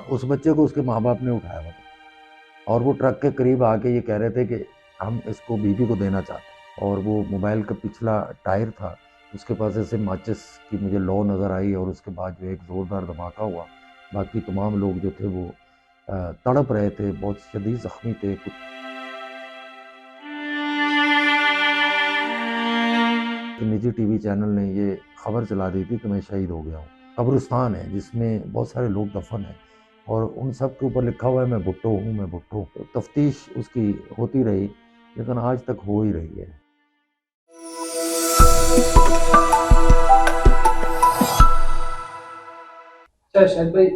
اس بچے کو اس کے ماں باپ نے اٹھایا ہوا تھا، اور وہ ٹرک کے قریب آ کے یہ کہہ رہے تھے کہ ہم اس کو بیوی کو دینا چاہتے ہیں، اور وہ موبائل کا پچھلا ٹائر تھا، اس کے پاس ایسے ماچس کی مجھے لو نظر آئی، اور اس کے بعد جو ایک زوردار دھماکہ ہوا۔ باقی تمام لوگ جو تھے وہ تڑپ رہے تھے، بہت شدید زخمی تھے کچھ۔ نجی ٹی وی چینل نے یہ خبر چلا دی تھی کہ میں شہید ہو گیا ہوں۔ قبرستان ہے جس میں بہت سارے لوگ دفن ہیں، اور ان سب کے اوپر لکھا ہوا ہے میں بھٹو ہوں، میں بھٹو ہوں۔ تفتیش اس کی ہوتی رہی، لیکن آج تک ہو ہی رہی ہے۔ اچھا شاہد بھائی،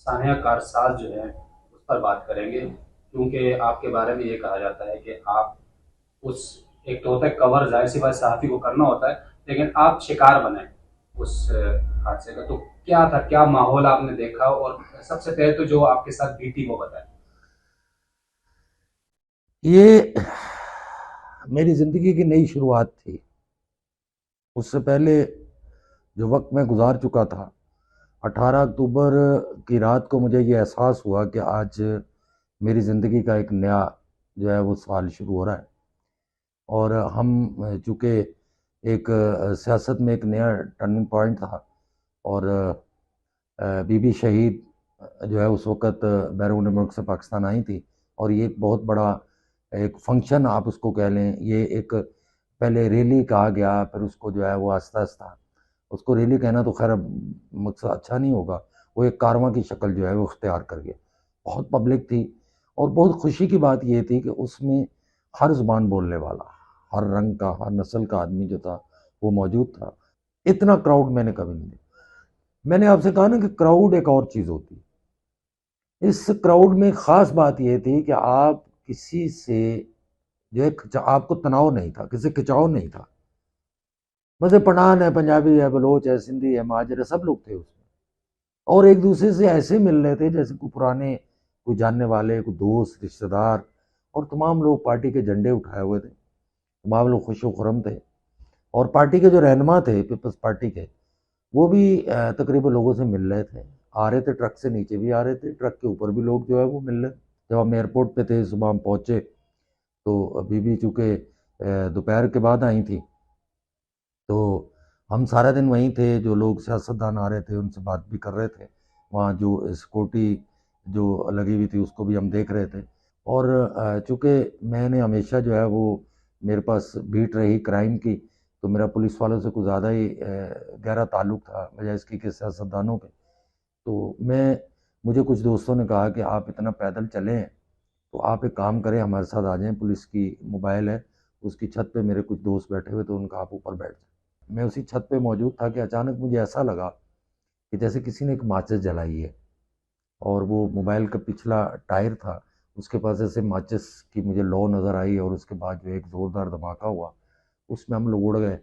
سانحہ کارساز جو ہے اس پر بات کریں گے، کیونکہ آپ کے بارے میں یہ کہا جاتا ہے کہ آپ اس ایک تو ہوتا ہے کور، ظاہر سی بات صحافی کو کرنا ہوتا ہے، لیکن آپ شکار بنے اس حادثے کا، تو کیا تھا، کیا ماحول آپ نے دیکھا، اور سب سے پہلے تو جو آپ کے ساتھ بیتی وہ بتائیں۔ یہ میری زندگی کی نئی شروعات تھی۔ اس سے پہلے جو وقت میں گزار چکا تھا، 18 اکتوبر کی رات کو مجھے یہ احساس ہوا کہ آج میری زندگی کا ایک نیا جو ہے وہ سال شروع ہو رہا ہے، اور ہم چونکہ ایک سیاست میں ایک نیا ٹرننگ پوائنٹ تھا، اور بی بی شہید جو ہے اس وقت بیرون ملک سے پاکستان آئی تھی، اور یہ ایک بہت بڑا ایک فنکشن آپ اس کو کہہ لیں، یہ ایک پہلے ریلی کہا گیا، پھر اس کو جو ہے وہ آہستہ آہستہ، اس کو ریلی کہنا تو خیر اب مقصد اچھا نہیں ہوگا، وہ ایک کارواں کی شکل جو ہے وہ اختیار کر گیا۔ بہت پبلک تھی، اور بہت خوشی کی بات یہ تھی کہ اس میں ہر زبان بولنے والا، ہر رنگ کا، ہر نسل کا آدمی جو تھا وہ موجود تھا۔ اتنا کراؤڈ میں نے کبھی نہیں دیکھا۔ میں نے آپ سے کہا نا کہ کراؤڈ ایک اور چیز ہوتی ہے۔ اس کراؤڈ میں خاص بات یہ تھی کہ آپ کسی سے جو ہے آپ کو تناؤ نہیں تھا، کسی سے کھچاؤ نہیں تھا۔ مجھے پٹھان ہے، پنجابی ہے، بلوچ ہے، سندھی ہے، مہاجر ہے، سب لوگ تھے اس میں، اور ایک دوسرے سے ایسے مل رہے تھے جیسے کوئی پرانے، کوئی جاننے والے، کوئی دوست، رشتہ دار، اور تمام لوگ پارٹی کے جھنڈے اٹھائے ہوئے تھے، تمام لوگ خوش و خرم تھے، اور پارٹی کے جو رہنما تھے پیپلز پارٹی کے، وہ بھی تقریباً لوگوں سے مل رہے تھے، آ رہے تھے، ٹرک سے نیچے بھی آ رہے تھے، ٹرک کے اوپر بھی لوگ جو ہے وہ مل رہے تھے۔ جب ہم ایئرپورٹ پہ تھے، صبح ہم پہنچے، تو ابھی بھی چونکہ دوپہر کے بعد آئی تھی، تو ہم سارا دن وہیں تھے، جو لوگ سیاستدان آ رہے تھے ان سے بات بھی کر رہے تھے، وہاں جو سیکورٹی جو لگی ہوئی تھی اس کو بھی ہم دیکھ رہے تھے، اور چونکہ میں نے ہمیشہ جو ہے وہ میرے پاس بیٹ رہی کرائم کی، تو میرا پولیس والوں سے کچھ زیادہ ہی گہرا تعلق تھا بجائے اس کی کہ سیاستدانوں کے، تو مجھے کچھ دوستوں نے کہا کہ آپ اتنا پیدل چلے ہیں، تو آپ ایک کام کریں، ہمارے ساتھ آ جائیں، پولیس کی موبائل ہے، اس کی چھت پہ میرے کچھ دوست بیٹھے ہوئے، تو ان کا آپ اوپر بیٹھ جائیں۔ میں اسی چھت پہ موجود تھا کہ اچانک مجھے ایسا لگا کہ جیسے کسی نے ایک ماچس جلائی ہے، اور وہ موبائل کا پچھلا ٹائر تھا، اس کے پاس ایسے ماچس کی مجھے لو نظر آئی، اور اس کے بعد جو ایک زوردار دھماکہ ہوا، اس میں ہم لوگ اڑ گئے۔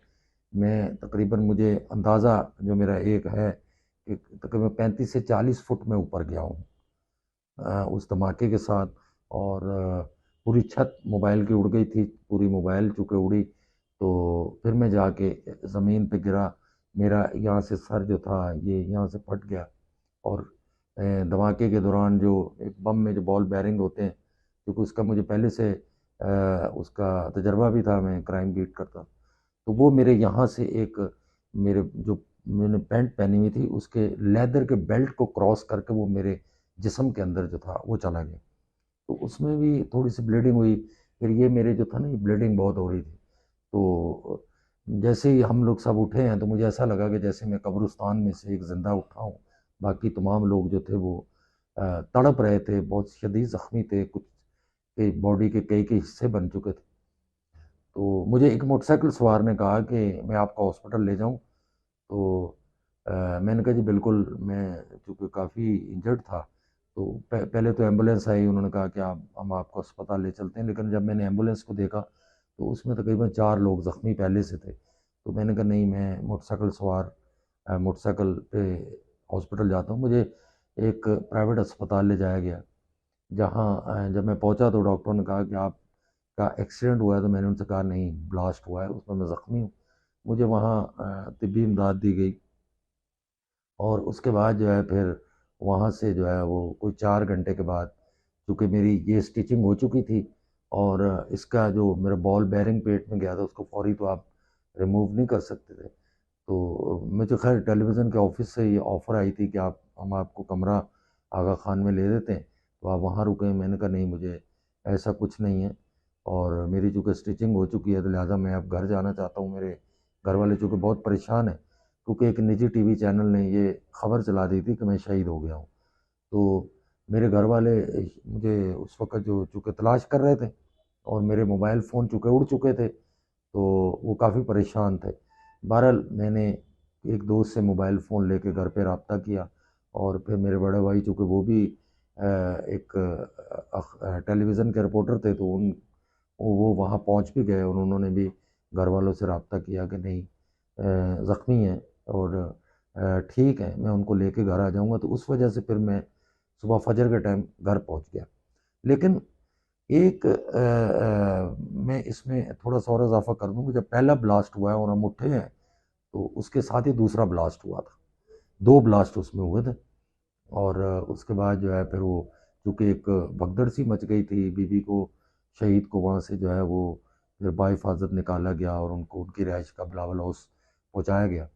میں تقریباً، مجھے اندازہ جو میرا ایک ہے کہ تقریباً 35 سے 40 فٹ میں اوپر گیا ہوں اس دھماکے کے ساتھ، اور پوری چھت موبائل کی اڑ گئی تھی، پوری موبائل چونکہ اڑی، تو پھر میں جا کے زمین پہ گرا، میرا یہاں سے سر جو تھا یہ یہاں سے پھٹ گیا، اور دھماکے کے دوران جو ایک بم میں جو بال بیرنگ ہوتے ہیں، کیونکہ اس کا مجھے پہلے سے اس کا تجربہ بھی تھا، میں کرائم بیٹ کرتا، تو وہ میرے یہاں سے ایک، میرے جو میں نے پینٹ پہنی ہوئی تھی اس کے لیدر کے بیلٹ کو کراس کر کے وہ میرے جسم کے اندر جو تھا وہ چلا گیا، تو اس میں بھی تھوڑی سی بلیڈنگ ہوئی، پھر یہ میرے جو تھا نا یہ بلیڈنگ بہت ہو رہی تھی، تو جیسے ہی ہم لوگ سب اٹھے ہیں تو مجھے ایسا لگا کہ جیسے میں قبرستان میں سے ایک زندہ اٹھا ہوں، باقی تمام لوگ جو تھے وہ تڑپ رہے تھے، بہت شدید زخمی تھے، کچھ کے باڈی کے کئی حصے بن چکے تھے، تو مجھے ایک موٹر سائیکل سوار نے کہا کہ میں آپ کو ہاسپٹل لے جاؤں، تو میں نے کہا جی بالکل، میں چونکہ کافی انجرڈ تھا، تو پہلے تو ایمبولینس آئی، انہوں نے کہا کہ ہم آپ کو اسپتال لے چلتے ہیں، لیکن جب میں نے ایمبولینس کو دیکھا تو اس میں تقریباً 4 لوگ زخمی پہلے سے تھے، تو میں نے کہا نہیں، میں موٹر سائیکل سوار موٹر سائیکل پہ ہاسپٹل جاتا ہوں۔ مجھے ایک پرائیویٹ اسپتال لے جایا گیا، جہاں جب میں پہنچا تو ڈاکٹروں نے کہا کہ آپ کا ایکسیڈنٹ ہوا ہے، تو میں نے ان سے کہا نہیں، بلاسٹ ہوا ہے، اس میں زخمی ہوں۔ مجھے وہاں طبی امداد دی گئی، اور اس کے بعد جو ہے پھر وہاں سے جو ہے وہ کوئی 4 گھنٹے کے بعد، چونکہ میری یہ اسٹیچنگ ہو چکی تھی اور اس کا جو میرا بال بیرنگ پیٹ میں گیا تھا اس کو فوری تو آپ ریموو نہیں کر سکتے تھے، تو مجھے خیر ٹیلی ویژن کے آفس سے یہ آفر آئی تھی کہ ہم آپ کو کمرہ آغا خان میں لے دیتے ہیں تو آپ وہاں رکیں۔ میں نے کہا نہیں، مجھے ایسا کچھ نہیں ہے، اور میری چونکہ اسٹیچنگ ہو چکی ہے تو لہٰذا میں اب گھر جانا چاہتا ہوں۔ میرے گھر والے چونکہ بہت پریشان ہیں، کیونکہ ایک نجی ٹی وی چینل نے یہ خبر چلا دی تھی کہ میں شہید ہو گیا ہوں، تو میرے گھر والے مجھے اس وقت جو چونکہ تلاش کر رہے تھے اور میرے موبائل فون چونکہ اڑ چکے تھے تو وہ کافی پریشان تھے۔ بہرحال میں نے ایک دوست سے موبائل فون لے کے گھر پہ رابطہ کیا، اور پھر میرے بڑے بھائی چونکہ وہ بھی ایک ٹیلی ویژن کے رپورٹر تھے تو وہ وہاں پہنچ بھی گئے، اور انہوں نے بھی گھر والوں سے رابطہ کیا کہ نہیں زخمی ہیں اور ٹھیک ہے، میں ان کو لے کے گھر آ جاؤں گا، تو اس وجہ سے پھر میں صبح فجر کے ٹائم گھر پہنچ گیا۔ لیکن ایک میں اس میں تھوڑا سا اور اضافہ کر دوں کہ جب پہلا بلاسٹ ہوا ہے اور ہم اٹھے ہیں تو اس کے ساتھ ہی دوسرا بلاسٹ ہوا تھا، 2 بلاسٹ اس میں ہوئے تھے، اور اس کے بعد جو ہے پھر وہ چونکہ ایک بھگدڑ سی مچ گئی تھی، بی کو شہید کو وہاں سے جو ہے وہ پھر بحفاظت نکالا گیا اور ان کو ان کی رہائش کا بلاول ہاؤس پہنچایا گیا،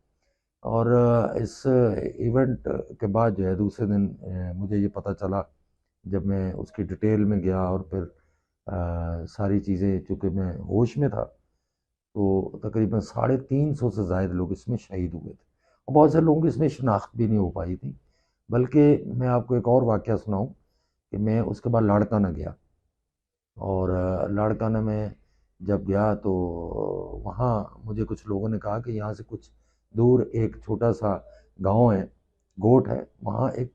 اور اس ایونٹ کے بعد جو ہے دوسرے دن مجھے یہ پتہ چلا جب میں اس کی ڈیٹیل میں گیا، اور پھر ساری چیزیں چونکہ میں ہوش میں تھا، تو تقریباً 350 سے زائد لوگ اس میں شہید ہوئے تھے، اور بہت سے لوگوں کی اس میں شناخت بھی نہیں ہو پائی تھی۔ بلکہ میں آپ کو ایک اور واقعہ سناؤں کہ میں اس کے بعد لاڑکانہ گیا، اور لاڑکانہ میں جب گیا تو وہاں مجھے کچھ لوگوں نے کہا کہ یہاں سے کچھ دور ایک چھوٹا سا گاؤں ہے، گوٹ ہے، وہاں ایک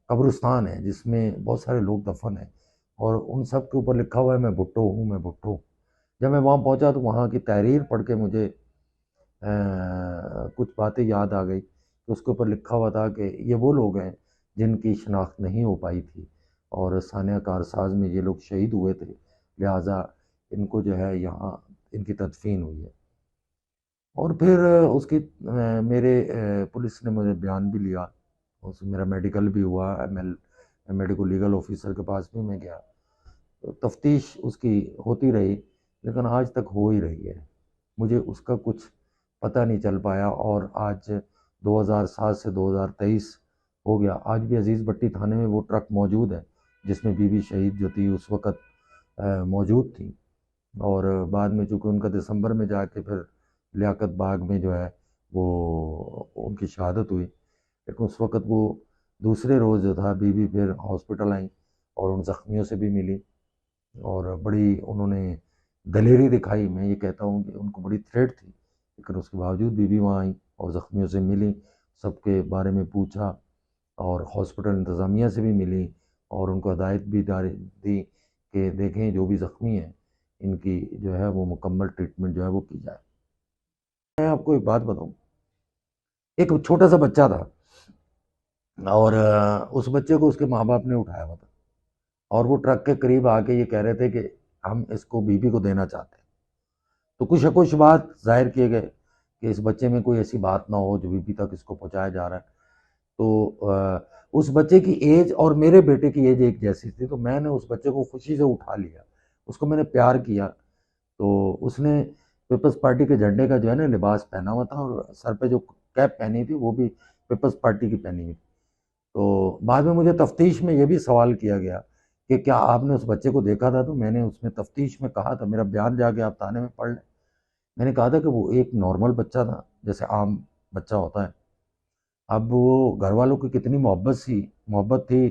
قبرستان ہے جس میں بہت سارے لوگ دفن ہیں، اور ان سب کے اوپر لکھا ہوا ہے میں بھٹو ہوں، میں بھٹو ہوں۔ جب میں وہاں پہنچا تو وہاں کی تحریر پڑھ کے مجھے کچھ باتیں یاد آ گئی کہ اس کے اوپر لکھا ہوا تھا کہ یہ وہ لوگ ہیں جن کی شناخت نہیں ہو پائی تھی، اور سانحہ کارساز میں یہ لوگ شہید ہوئے تھے، لہٰذا ان کو جو ہے یہاں ان کی تدفین ہوئی ہے۔ اور پھر اس کی میرے پولیس نے مجھے بیان بھی لیا، اس میرا میڈیکل بھی ہوا، میڈیکل لیگل آفیسر کے پاس بھی میں گیا، تفتیش اس کی ہوتی رہی، لیکن آج تک ہو ہی رہی ہے، مجھے اس کا کچھ پتہ نہیں چل پایا۔ اور آج 2007 سے 2023 ہو گیا، آج بھی عزیز بٹی تھانے میں وہ ٹرک موجود ہے جس میں بی شہید جو تھی اس وقت موجود تھی، اور بعد میں چونکہ ان کا دسمبر میں جا کے پھر لیاقت باغ میں جو ہے وہ ان کی شہادت ہوئی، لیکن اس وقت وہ دوسرے روز جو تھا بی پھر ہاسپٹل آئیں اور ان زخمیوں سے بھی ملی، اور بڑی انہوں نے دلیری دکھائی۔ میں یہ کہتا ہوں کہ ان کو بڑی تھریٹ تھی، لیکن اس کے باوجود بی وہاں آئیں اور زخمیوں سے ملی، سب کے بارے میں پوچھا، اور ہاسپٹل انتظامیہ سے بھی ملی، اور ان کو ہدایت بھی دی کہ دیکھیں جو بھی زخمی ہیں ان کی جو ہے وہ مکمل ٹریٹمنٹ جو ہے وہ کی جائے۔ میں آپ کو ایک بات بتاؤں، ایک چھوٹا سا بچہ تھا، اور اس بچے کو اس کے ماں باپ نے اٹھایا ہوا تھا، اور وہ ٹرک کے قریب آ کے یہ کہہ رہے تھے کہ ہم اس کو بی کو دینا چاہتے ہیں، تو کچھ کچھ بات ظاہر کیے گئے کہ اس بچے میں کوئی ایسی بات نہ ہو جو بی تک اس کو پہنچایا جا رہا ہے، تو اس بچے کی ایج اور میرے بیٹے کی ایج ایک جیسی تھی، تو میں نے اس بچے کو خوشی سے اٹھا لیا، اس کو میں نے پیار کیا، تو اس نے پیپلز پارٹی کے جھنڈے کا جو ہے نا لباس پہنا ہوا تھا، اور سر پہ جو کیپ پہنی تھی وہ بھی پیپلز پارٹی کی پہنی ہوئی تھی۔ تو بعد میں مجھے تفتیش میں یہ بھی سوال کیا گیا کہ کیا آپ نے اس بچے کو دیکھا تھا، تو میں نے اس میں تفتیش میں کہا تھا، میرا بیان جا کے آپ تھانے میں پڑھ لیں، میں نے کہا تھا کہ وہ ایک نارمل بچہ تھا جیسے عام بچہ ہوتا ہے۔ اب وہ گھر والوں کی کتنی محبت تھی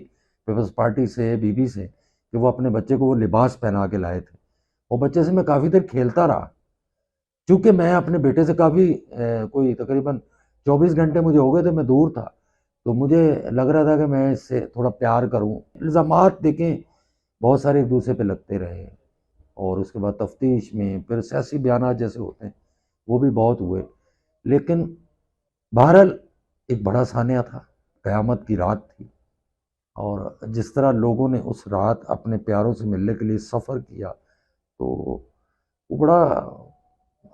پیپلز پارٹی سے، بی سے، کہ وہ اپنے بچے کو وہ لباس پہنا کے لائے تھے، اور بچے سے میں کافی دیر کھیلتا رہا، چونکہ میں اپنے بیٹے سے کافی کوئی تقریباً 24 گھنٹے مجھے ہو گئے تھے میں دور تھا، تو مجھے لگ رہا تھا کہ میں اس سے تھوڑا پیار کروں۔ الزامات دیکھیں بہت سارے ایک دوسرے پہ لگتے رہے، اور اس کے بعد تفتیش میں پھر سیاسی بیانات جیسے ہوتے ہیں وہ بھی بہت ہوئے، لیکن بہرحال ایک بڑا سانحہ تھا، قیامت کی رات تھی، اور جس طرح لوگوں نے اس رات اپنے پیاروں سے ملنے کے لیے سفر کیا تو وہ بڑا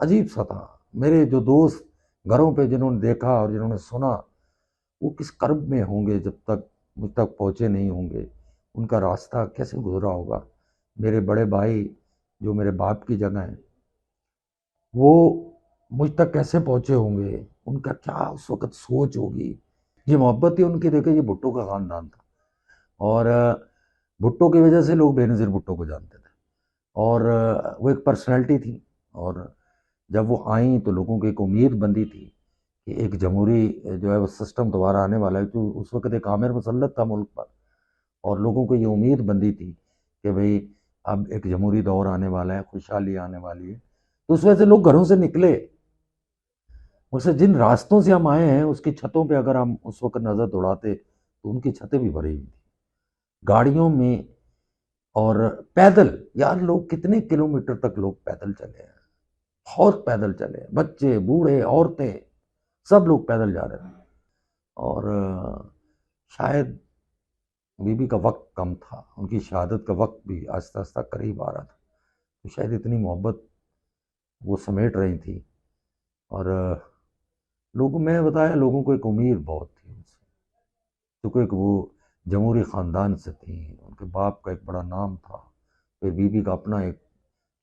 عجیب سا تھا۔ میرے جو دوست گھروں پہ جنہوں نے دیکھا اور جنہوں نے سنا وہ کس کرب میں ہوں گے جب تک مجھ تک پہنچے نہیں ہوں گے، ان کا راستہ کیسے گزرا ہوگا، میرے بڑے بھائی جو میرے باپ کی جگہ ہیں وہ مجھ تک کیسے پہنچے ہوں گے، ان کا کیا اس وقت سوچ ہوگی۔ یہ محبت ہی ان کی، دیکھے یہ بھٹو کا خاندان تھا، اور بھٹو کی وجہ سے لوگ بے نظیر بھٹو کو جانتے تھے، اور وہ ایک پرسنالٹی تھی، اور جب وہ آئیں تو لوگوں کی ایک امید بندی تھی کہ ایک جمہوری جو ہے وہ سسٹم دوبارہ آنے والا ہے، تو اس وقت ایک عامر مسلط تھا ملک پر، اور لوگوں کو یہ امید بندی تھی کہ بھئی اب ایک جمہوری دور آنے والا ہے، خوشحالی آنے والی ہے، تو اس وجہ سے لوگ گھروں سے نکلے۔ اسے جن راستوں سے ہم آئے ہیں اس کی چھتوں پہ اگر ہم اس وقت نظر دوڑاتے تو ان کی چھتیں بھی بھری ہوئی تھیں گاڑیوں میں، اور پیدل، یار لوگ کتنے کلومیٹر تک لوگ پیدل چلے ہیں، بہت پیدل چلے ہیں، بچے بوڑھے عورتیں سب لوگ پیدل جا رہے تھے، اور شاید بی بی کا وقت کم تھا، ان کی شہادت کا وقت بھی آہستہ آہستہ قریب آ رہا تھا، تو شاید اتنی محبت وہ سمیٹ رہی تھی، اور لوگوں میں بتایا لوگوں کو ایک امید بہت تھی ان سے، کیونکہ ایک وہ جمہوری خاندان سے تھیں، ان کے باپ کا ایک بڑا نام تھا، پھر بی بی کا اپنا ایک،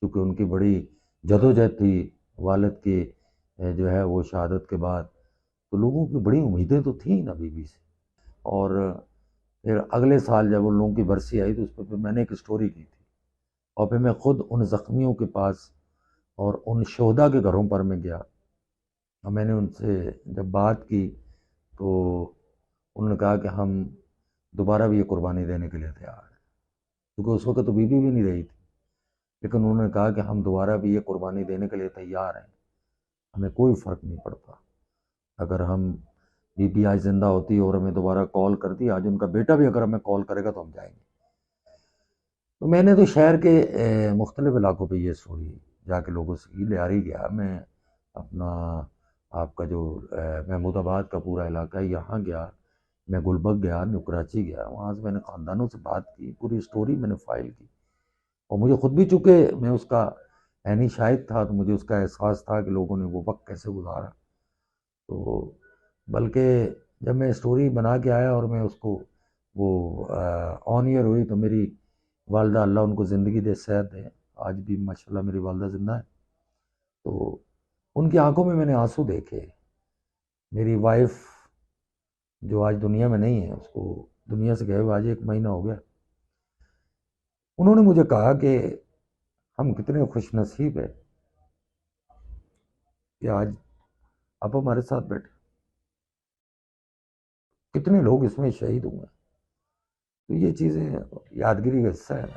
کیونکہ ان کی بڑی جدوجہد تھی والد کی جو ہے وہ شہادت کے بعد، تو لوگوں کی بڑی امیدیں تو تھیں نا بی بی سے۔ اور پھر اگلے سال جب ان لوگوں کی برسی آئی تو اس پہ پھر میں نے ایک اسٹوری کی تھی، اور پھر میں خود ان زخمیوں کے پاس اور ان شہداء کے گھروں پر میں گیا، اور میں نے ان سے جب بات کی تو انہوں نے کہا کہ ہم دوبارہ بھی یہ قربانی دینے کے لیے تیار ہیں، کیونکہ اس وقت تو بی بی بھی نہیں رہی تھی، لیکن انہوں نے کہا کہ ہم دوبارہ بھی یہ قربانی دینے کے لیے تیار ہیں، ہمیں کوئی فرق نہیں پڑتا، اگر ہم بی بی آج زندہ ہوتی اور ہمیں دوبارہ کال کرتی، آج ان کا بیٹا بھی اگر ہمیں کال کرے گا تو ہم جائیں گے۔ تو میں نے تو شہر کے مختلف علاقوں پہ یہ اسٹوری جا کے لوگوں سے لہاری گیا، میں اپنا آپ کا جو محمود آباد کا پورا علاقہ ہے یہاں گیا، میں گلبرگ گیا، نیو کراچی گیا، وہاں سے میں نے خاندانوں سے بات کی، پوری اسٹوری میں نے فائل کی، اور مجھے خود بھی چونکہ میں اس کا عینی شاہد تھا تو مجھے اس کا احساس تھا کہ لوگوں نے وہ وقت کیسے گزارا، تو بلکہ جب میں اسٹوری بنا کے آیا اور میں اس کو وہ آن ایئر ہوئی تو میری والدہ، اللہ ان کو زندگی دے صحت دے، آج بھی ماشاءاللہ میری والدہ زندہ ہے، تو ان کی آنکھوں میں نے آنسو دیکھے۔ میری وائف جو آج دنیا میں نہیں ہے، اس کو دنیا سے گئے ہوئے آج 1 مہینہ ہو گیا، انہوں نے مجھے کہا کہ ہم کتنے خوش نصیب ہیں کہ آج آپ ہمارے ساتھ بیٹھے، کتنے لوگ اس میں شہید ہوئے، تو یہ چیزیں یادگیری کا حصہ ہے۔